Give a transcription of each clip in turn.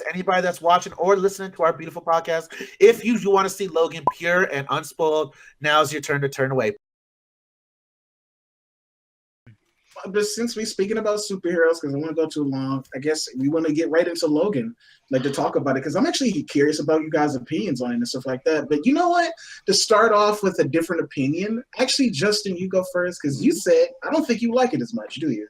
to anybody that's watching or listening to our beautiful podcast. If you want to see Logan pure and unspoiled, now's your turn to turn away. But since we're speaking about superheroes, because I want to go too long, I guess we want to get right into Logan, like to talk about it, because I'm actually curious about you guys' opinions on it and stuff like that. But you know what? To start off with a different opinion, actually, Justin, you go first, because you said, I don't think you like it as much, do you?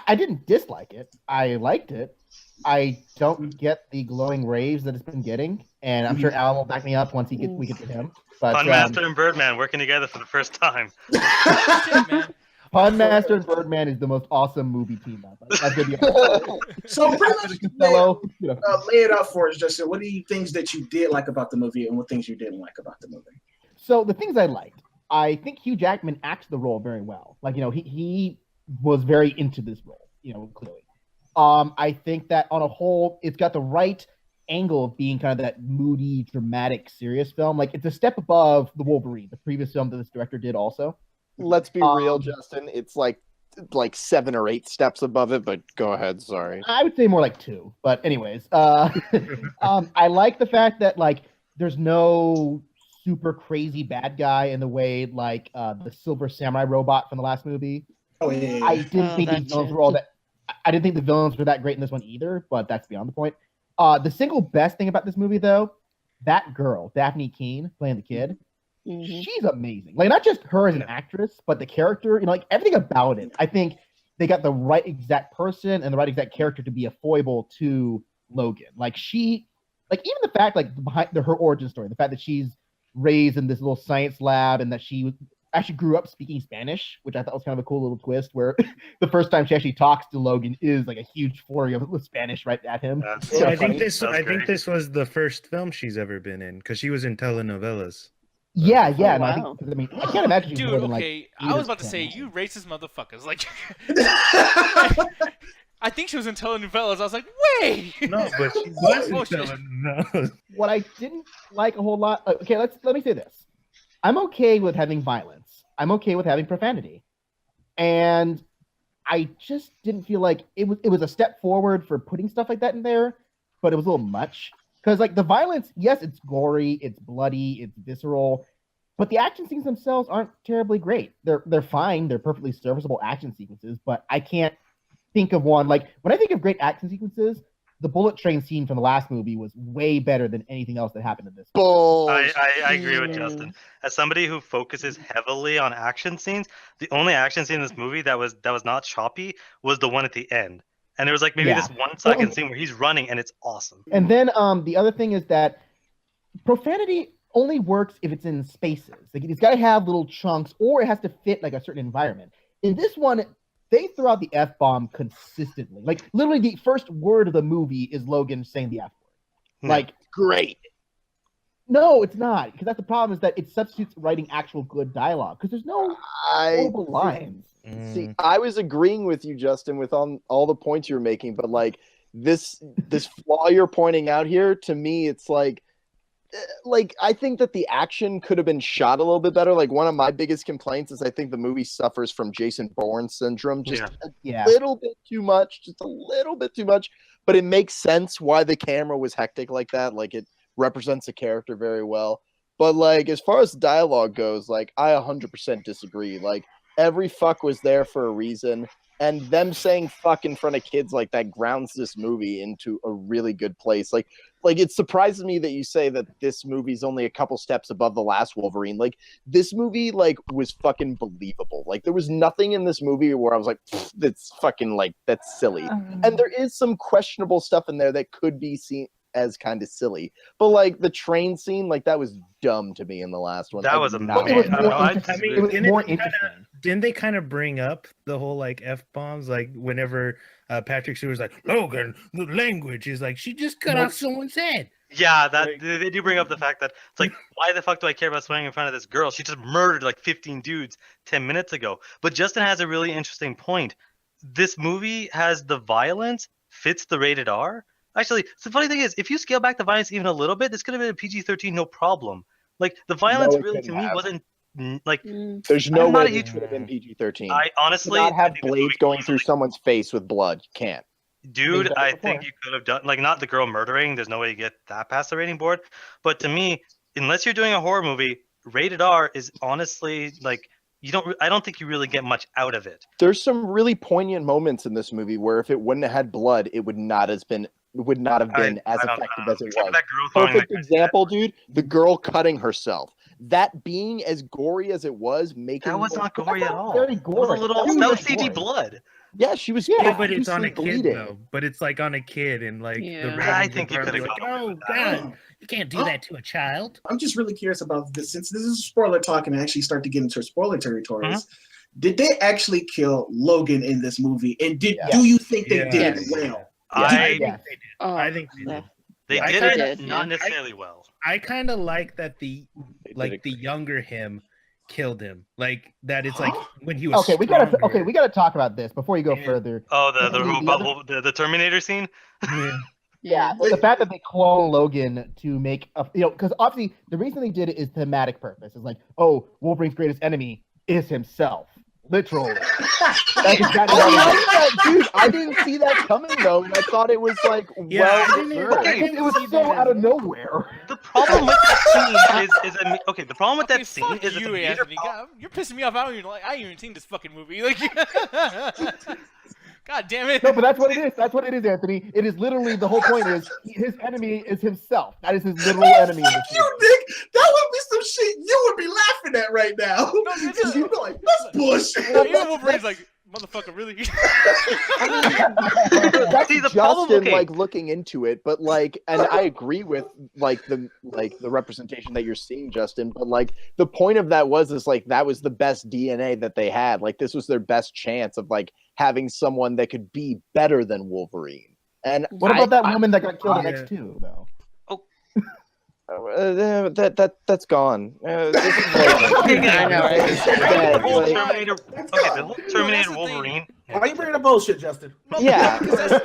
I didn't dislike it. I liked it. I don't get the glowing raves that it's been getting, and I'm sure Alan will back me up once we get to him. But Funmaster and Birdman working together for the first time. Shit, man. Funmaster and Birdman is the most awesome movie team ever. That's gonna be So pretty much fellow, lay it out for us, Justin. What are you things that you did like about the movie, and what things you didn't like about the movie? So the things I liked, I think Hugh Jackman acted the role very well. Like, he was very into this role, clearly. I think that on a whole, it's got the right angle of being kind of that moody, dramatic, serious film. Like, it's a step above the Wolverine, the previous film that this director did also. Let's be real, Justin. It's like 7 or 8 steps above it, but go ahead. Sorry. I would say more like 2. But anyways, I like the fact that, like, there's no super crazy bad guy in the way like the Silver Samurai robot from the last movie. Oh yeah. I didn't think the villains were all that. I didn't think the villains were that great in this one either, but that's beyond the point. The single best thing about this movie, though, that girl, Dafne Keen, playing the kid, she's amazing. Like, not just her as an actress, but the character, like everything about it. I think they got the right exact person and the right exact character to be a foible to Logan. Like, even the fact, like, behind her origin story, the fact that she's raised in this little science lab and that she actually grew up speaking Spanish, which I thought was kind of a cool little twist, where the first time she actually talks to Logan is like a huge flurry of Spanish right at him. So I think this was the first film she's ever been in, because she was in telenovelas. Yeah. Oh, and wow. I can't imagine. Dude, more than, okay, like, I was about to say, you racist motherfuckers. Like, I think she was in telenovelas. I was like, wait. No, but she was in telenovelas. What I didn't like a whole lot. Okay, let me say this. I'm okay with having violence. I'm okay with having profanity, and I just didn't feel like it was a step forward for putting stuff like that in there, but it was a little much. Because, like, the violence, yes, it's gory, it's bloody, it's visceral, but the action scenes themselves aren't terribly great. They're fine. They're perfectly serviceable action sequences, but I can't think of one. Like, when I think of great action sequences, the bullet train scene from the last movie was way better than anything else that happened in this. I agree with Justin. As somebody who focuses heavily on action scenes, the only action scene in this movie that was not choppy was the one at the end. And there was like maybe this 1 second scene where he's running and it's awesome. And then the other thing is that profanity only works if it's in spaces. Like, it's got to have little chunks, or it has to fit like a certain environment. In this one, they throw out the F-bomb consistently. Like, literally the first word of the movie is Logan saying the F-word. Like, great. No, it's not. Because that's the problem, is that it substitutes writing actual good dialogue. Because there's no horrible lines. See, I was agreeing with you, Justin, with all the points you're making, but like this flaw you're pointing out here, to me, it's like I think that the action could have been shot a little bit better. Like, one of my biggest complaints is I think the movie suffers from Jason Bourne syndrome, just a little bit too much, but it makes sense why the camera was hectic like that. Like, it represents the character very well. But like, as far as dialogue goes, like, I 100% disagree. Like, every fuck was there for a reason, and them saying fuck in front of kids like that grounds this movie into a really good place. Like it surprises me that you say that this movie's only a couple steps above the last Wolverine. Like, this movie like was fucking believable. Like, there was nothing in this movie where I was like, that's fucking, like, that's silly. And there is some questionable stuff in there that could be seen as kind of silly, but like the train scene, like, that was dumb to me in the last one. That was amazing. Didn't they kind of bring up the whole like F-bombs, like whenever Patrick Stewart was like, Logan, the language is like, she just cut off someone's head. Yeah, they do bring up the fact that it's like, why the fuck do I care about swearing in front of this girl? She just murdered like 15 dudes 10 minutes ago. But Justin has a really interesting point. This movie has the violence, fits the rated R. Actually, the funny thing is, if you scale back the violence even a little bit, this could have been a PG-13, no problem. Like, the violence really, to me, wasn't like. There's no way it could have been PG-13. I honestly not have blades going through someone's face with blood. You can't. Dude, better I before. think you could have done like not the girl murdering. There's no way you get that past the rating board. But to me, unless you're doing a horror movie, rated R is honestly like I don't think you really get much out of it. There's some really poignant moments in this movie where if it wouldn't have had blood, it would not have been as I don't effective know. as it Except for was. that girl throwing, Perfect like, example, dude. The girl cutting herself. That being as gory as it was, making that was not gory at all. Very It was gory. a little That that was was CG gory. blood. Yeah, she was. Yeah, but it's on a profusely kid though. But it's like on a kid, and like Yeah. the I ratings think are you probably could've like, gone away oh with that. god, you can't do that to a child. I'm just really curious about this. Since this is spoiler talk and I actually start to get into spoiler territories, did they actually kill Logan in this movie? And do you think they did it well? I Yeah. Oh, I think they yeah. did. They I did kinda- it not necessarily well. I kind of like that the did it. younger him killed him. Like that it's like when he was Okay, we gotta stronger. talk about this before you go Yeah. further. Oh, The the Terminator scene. Yeah. Yeah, the fact that they clone Logan to make a because obviously the reason they did it is thematic purpose. It's like, oh, Wolverine's greatest enemy is himself, literally. That's exactly I what love it that, dude. I didn't see that coming though, and I thought it was like Yeah, well I didn't observed. Okay. is. It was so out of nowhere. The problem with that scene is okay. The problem with Okay, that scene fuck is that you, the major Anthony. God, you're pissing me off. I ain't even seen this fucking movie. Like, God damn it. No, but that's what it is. That's what it is, Anthony. It is literally the whole point is his enemy is himself. That is his literal enemy. In this You, movie. Nick, that would be some shit you would be laughing at right now. this Because is- you'd be like, that's bullshit. No, even Wolverine's like, motherfucker, really? That's See, the Justin problem- okay. like looking into it, but like, and I agree with like the representation that you're seeing, Justin. But like, the point of that is like that was the best DNA that they had. Like, this was their best chance of like having someone that could be better than Wolverine. And What about that woman that got killed in Yeah. X2 though? that's gone. This is I know, right? It's dead, The whole like- Terminator. Okay, the whole Terminator that's the thing. Wolverine. Why are you bringing up bullshit, Justin? No, Yeah. because that's the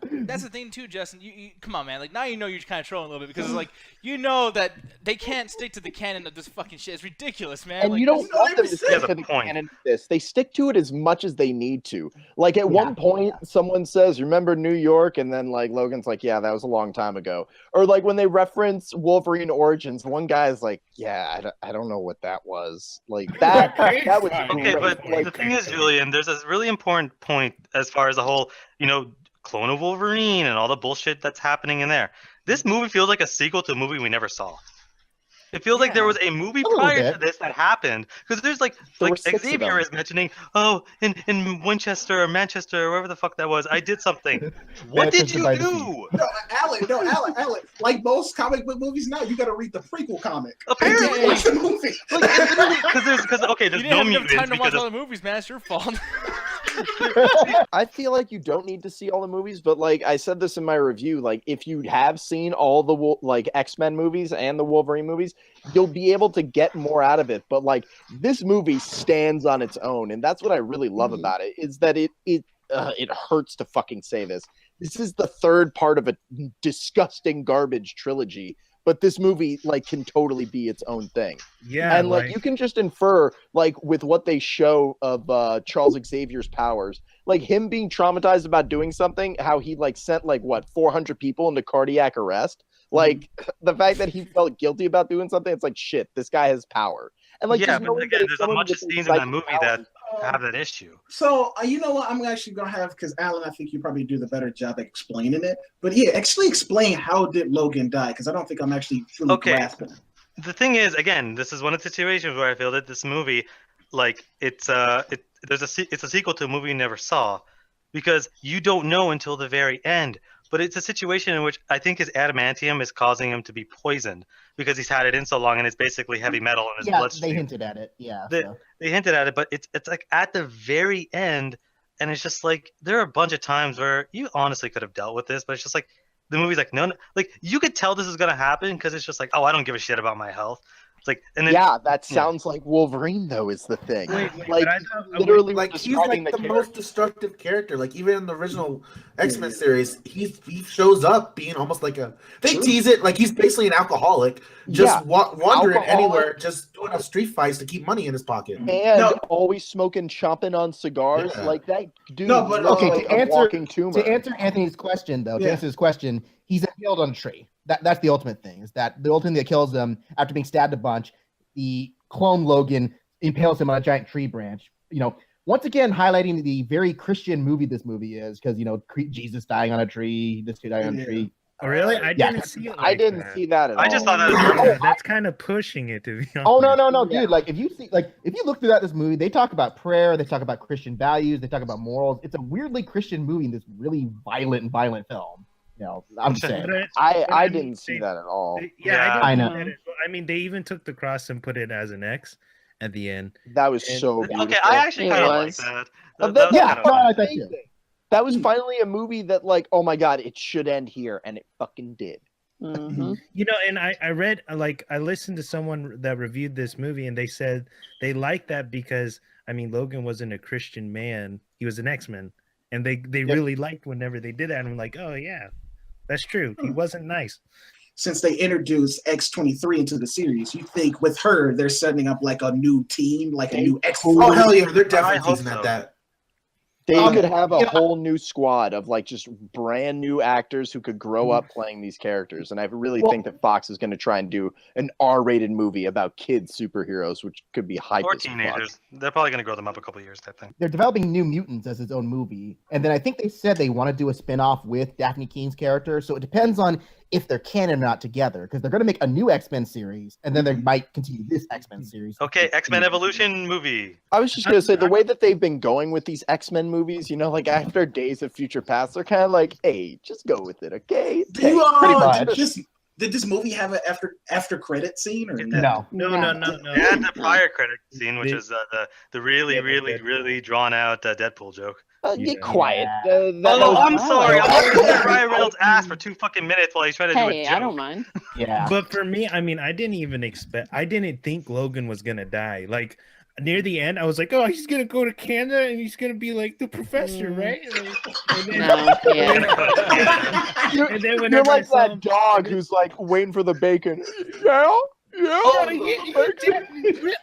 thing. That's the thing too, Justin. You come on, man. Like now you know you're kind of trolling a little bit because it's like you know that they can't stick to the canon of this fucking shit. It's ridiculous, man. And like, you don't want them to He stick has a to the point. canon of this. They stick to it as much as they need to. Like at one point, someone says, "Remember New York?" And then like Logan's like, "Yeah, that was a long time ago." Or like when they reference Wolverine Origins, one guy is like, "Yeah, I don't know what that was." Like that was Okay, great. but Like, the thing is, Julian, there's a really important point as far as the whole, clone of Wolverine and all the bullshit that's happening in there. This movie feels like a sequel to a movie we never saw. It feels like there was a movie little prior to bit. this that happened because there's There were like 6 of Xavier them. is mentioning, oh, in Winchester or Manchester or wherever the fuck that was, I did something. What did Manchester you by the do? Alan. Like most comic book movies now, you got to read the prequel comic. Apparently. And watch the movie. Because you there's didn't no have enough mutants time to watch because all of, the movies, man. It's your fault. I feel like you don't need to see all the movies, but like I said this in my review, like if you have seen all the X-Men movies and the Wolverine movies, you'll be able to get more out of it. But like this movie stands on its own, and that's what I really love about it is that it hurts to fucking say this. This is the third part of a disgusting garbage trilogy, but this movie like can totally be its own thing. Yeah, And like you can just infer like with what they show of Charles Xavier's powers, like him being traumatized about doing something, how he like sent like 400 people into cardiac arrest. Like the fact that he felt guilty about doing something, it's like shit, this guy has power. And like yeah, just but knowing again, that there's a someone bunch of with scenes in that psychic movie powers- that have that issue. So you know what? I'm actually gonna have because Alan, I think you probably do the better job at explaining it. But yeah, actually explain how did Logan die? Because I don't think I'm actually fully Okay. grasping. The thing is, again, this is one of the situations where I feel that this movie, like it's a sequel to a movie you never saw, because you don't know until the very end. But it's a situation in which I think his adamantium is causing him to be poisoned because he's had it in so long and it's basically heavy metal in his Yeah, bloodstream. they hinted at it. Yeah. They- so. They hinted at it, but it's like at the very end, and it's just like there are a bunch of times where you honestly could have dealt with this, but it's just like the movie's like no, like you could tell this is gonna happen because it's just like, oh, I don't give a shit about my health. It's like, and then Yeah, that sounds like Wolverine though is the thing. Wait, like but I thought- literally Like he's describing like the character. most destructive character. Like even in the original X-Men series, he shows up being almost like they tease it like he's basically an alcoholic, just wandering Alcoholic. anywhere, just doing a street fights to keep money in his pocket. And No. always smoking, chomping on cigars. Yeah. Like that dude. No, but looks okay, like to a answer- walking tumor. To answer Anthony's question, though, to Yeah. answer his question, he's impaled on a tree. That's the ultimate thing. Is that the ultimate thing that kills him after being stabbed a bunch? The clone Logan impales him on a giant tree branch. You know, once again highlighting the very Christian movie this movie is, because Jesus dying on a tree, this kid dying on a Yeah. tree. Oh, really? I Yeah. didn't see it. I like didn't that. see that at all. I just thought that was Yeah, that's kind of pushing it, to be honest. Oh no, Yeah. dude! Like if you look throughout this movie, they talk about prayer, they talk about Christian values, they talk about morals. It's a weirdly Christian movie in this really violent film. You know, I'm just saying. But I mean, didn't see that at all. Yeah, I I know. know. I mean, they even took the cross and put it as an X at the end. That was And- so beautiful. Okay, I actually It kind of like was. that. That That was was Yeah, kinda no, fun. I like that too. amazing. That was finally a movie that, like, oh my god, it should end here, and it fucking did. Mm-hmm. You know, and I read, like, I listened to someone that reviewed this movie, and they said they liked that because, I mean, Logan wasn't a Christian man; he was an X-Men, and they really liked whenever they did that. And I'm like, oh yeah, that's true. He wasn't nice. Since they introduced X-23 into the series, you think with her they're setting up like a new team, like a new X? Oh hell yeah, they're I definitely hope teasing so. at that. They could have a yeah. whole new squad of like just brand new actors who could grow up playing these characters, and I really Well- think that Fox is going to try and do an R-rated movie about kids superheroes, which could be hype Or as fuck. teenagers. They're probably going to grow them up a couple years, type thing. They're developing New Mutants as its own movie, and then I think they said they want to do a spin-off with Dafne Keen's character. So it depends on if they're canon or not together, because they're going to make a new X-Men series, and then they might continue this X-Men series. Okay, X-Men Evolution movie. I was just going to say, the way that they've been going with these X-Men movies, you know, like after Days of Future Past, they're kind of like, hey, just go with it, okay? Do you, Pretty much. did this movie have an after credit scene or No. No. And the prior credit scene, which The- is the really, Yeah, really, Deadpool. really drawn out Deadpool joke. Get Yeah. quiet. Oh, That no, was- I'm sorry. I'm looking at Ryan Reynolds' ass for 2 fucking minutes while he's trying to do a Hey, joke. I don't mind. Yeah. But for me, I mean, I didn't think Logan was gonna die. Like near the end, I was like, oh, he's gonna go to Canada and he's gonna be like the professor, right? And then, No, yeah. and then You're whenever I like saw that him, dog who's like waiting for the bacon. Yeah,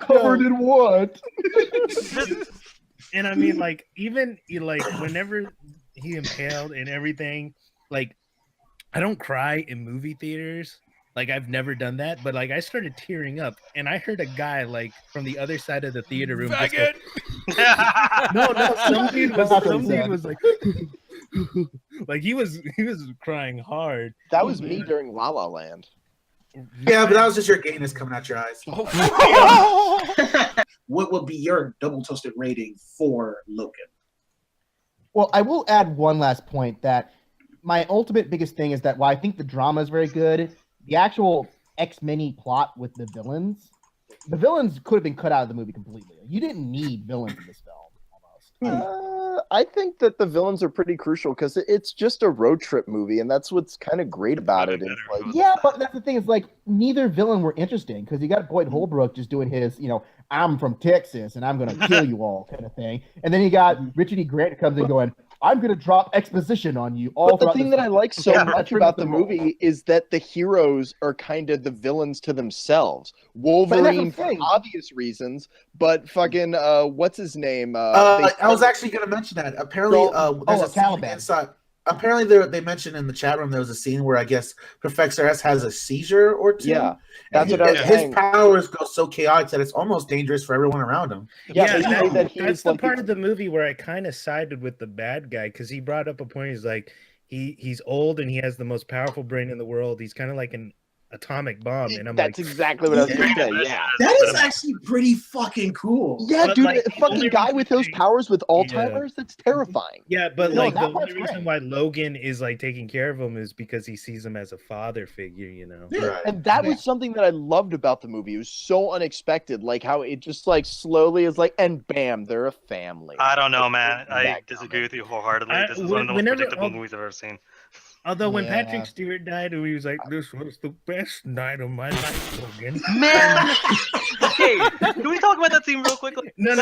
Covered in what? and I mean, like even like whenever he impaled and everything, like I don't cry in movie theaters. Like I've never done that, but like I started tearing up, and I heard a guy like from the other side of the theater room. Just go, no, some dude was like he was crying hard. That was me during La La Land. Yeah, but that was just your gayness coming out your eyes. What would be your double toasted rating for Logan? Well, I will add one last point that my ultimate biggest thing is that while I think the drama is very good, the actual X-Men plot with the villains could have been cut out of the movie completely. You didn't need villains in this film, almost. I think that the villains are pretty crucial because it's just a road trip movie, and that's what's kind of great about it. Is like, Yeah, but that's the thing is like neither villain were interesting because you got Boyd Holbrook just doing his, I'm from Texas and I'm gonna kill you all kind of thing, and then you got Richard E. Grant comes in going, I'm gonna drop exposition on you all. But the throughout thing this that I film." like so Yeah, much bring about up the the role. movie is that the heroes are kind of the villains to themselves. that's what I'm Wolverine for saying. obvious reasons, but fucking what's his name? I was actually going to mention that. Apparently, there's a scene Caliban. inside. Apparently, they mentioned in the chat room there was a scene where I guess Professor S has a seizure or two. Yeah, that's And what I was his saying. powers go so chaotic that it's almost dangerous for everyone around him. Yeah, they say that he that's is the like part of the movie where I kind of sided with the bad guy because he brought up a point. He's like, he's old and he has the most powerful brain in the world. He's kind of like an atomic bomb, and I'm That's like, exactly what I was gonna say. Yeah. That is actually pretty fucking cool. Yeah, But, dude, like, a the fucking only guy with those reason- powers with Alzheimer's, that's terrifying. yeah, but No, like the that only part's reason great. why Logan is like taking care of him is because he sees him as a father figure, Right. And that was something that I loved about the movie. It was so unexpected, like how it just like slowly is like, and bam, they're a family. I don't know, man. I Back disagree with you wholeheartedly. I- This is one of the most whenever- predictable movies I've ever seen. Although when Yeah. Patrick Stewart died, he was like, "This was the best night of my life, Logan." Man! Okay, can we talk about that scene real quickly? No.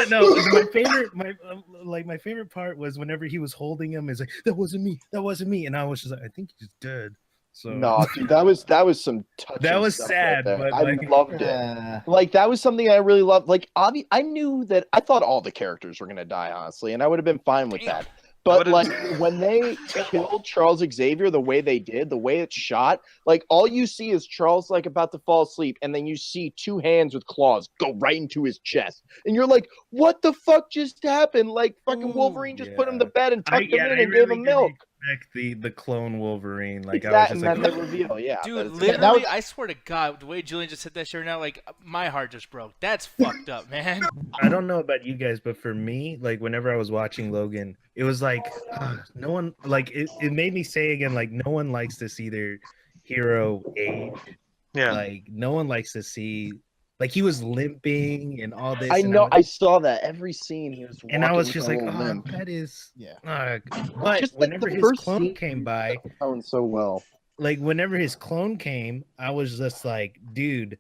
My favorite part was whenever he was holding him. Is like, "That wasn't me. That wasn't me," and I was just like, "I think he's dead." So No, dude, that was some touching That was stuff sad, right there. but, I like- loved it. Like that was something I really loved. Like I knew that I thought all the characters were gonna die, honestly, and I would have been fine with Damn. that. But would've- like when they killed Charles Xavier, the way they did, the way it's shot, like all you see is Charles like about to fall asleep, and then you see two hands with claws go right into his chest, and you're like, "What the fuck just happened?" Like fucking Ooh, Wolverine just put him to yeah. bed and tucked him in and gave him didn't milk. expect the clone Wolverine. Like I was Exactly, just and like, then the reveal, yeah. Dude, that's- literally, that was- I swear to God, the way Julian just said that shit right now, like my heart just broke. That's fucked up, man. I don't know about you guys, but for me, like whenever I was watching Logan, it was like no one like it made me say again, like no one likes to see their hero age. Yeah. Like no one likes to see like he was limping and all this. I and know, was- I saw that every scene. He was, and I was walking just with like, a little oh, limp. that is Yeah. but Just like whenever the his first clone scene, came by, Going so well. like whenever his clone came, I was just like, dude,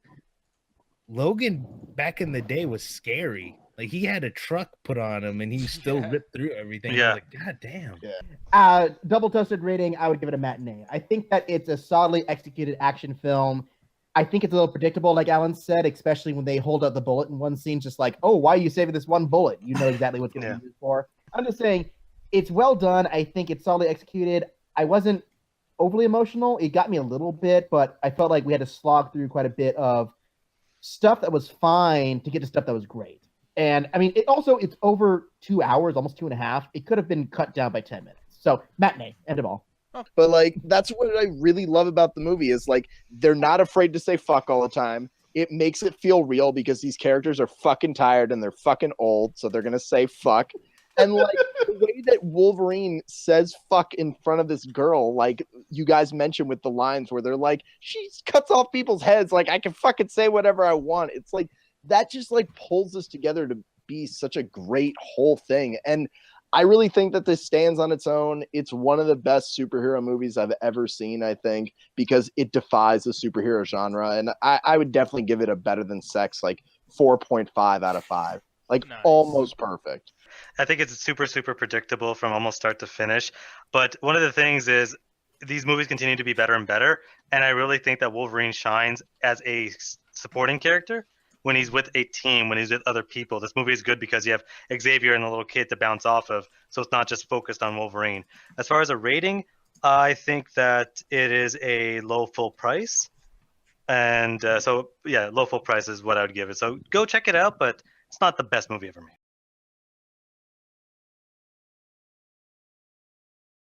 Logan back in the day was scary. Like he had a truck put on him and he still Yeah. ripped through everything. Yeah. I was like, God damn. Double toasted rating, I would give it a matinee. I think that it's a solidly executed action film. I think it's a little predictable, like Alan said, especially when they hold up the bullet in one scene, just like, oh, why are you saving this one bullet? You know exactly what's going to be used for. I'm just saying, it's well done. I think it's solidly executed. I wasn't overly emotional. It got me a little bit, but I felt like we had to slog through quite a bit of stuff that was fine to get to stuff that was great. And I mean, it's over 2 hours, almost 2.5. It could have been cut down by 10 minutes. So matinee, end of all. But like that's what I really love about the movie is like they're not afraid to say fuck all the time. It makes it feel real because these characters are fucking tired and they're fucking old, so they're gonna say fuck. And like the way that Wolverine says fuck in front of this girl, like you guys mentioned with the lines where they're like, she cuts off people's heads, like I can fucking say whatever I want. It's like that just like pulls this together to be such a great whole thing. And I really think that this stands on its own. It's one of the best superhero movies I've ever seen, I think, because it defies the superhero genre. And I would definitely give it a better than sex, like 4.5 out of 5. Like Nice. almost perfect. I think it's super, super predictable from almost start to finish. But one of the things is these movies continue to be better and better. And I really think that Wolverine shines as a supporting character when he's with a team, when he's with other people. This movie is good because you have Xavier and the little kid to bounce off of. So it's not just focused on Wolverine. As far as a rating, I think that it is a low full price. And low full price is what I would give it. So go check it out, but it's not the best movie ever made.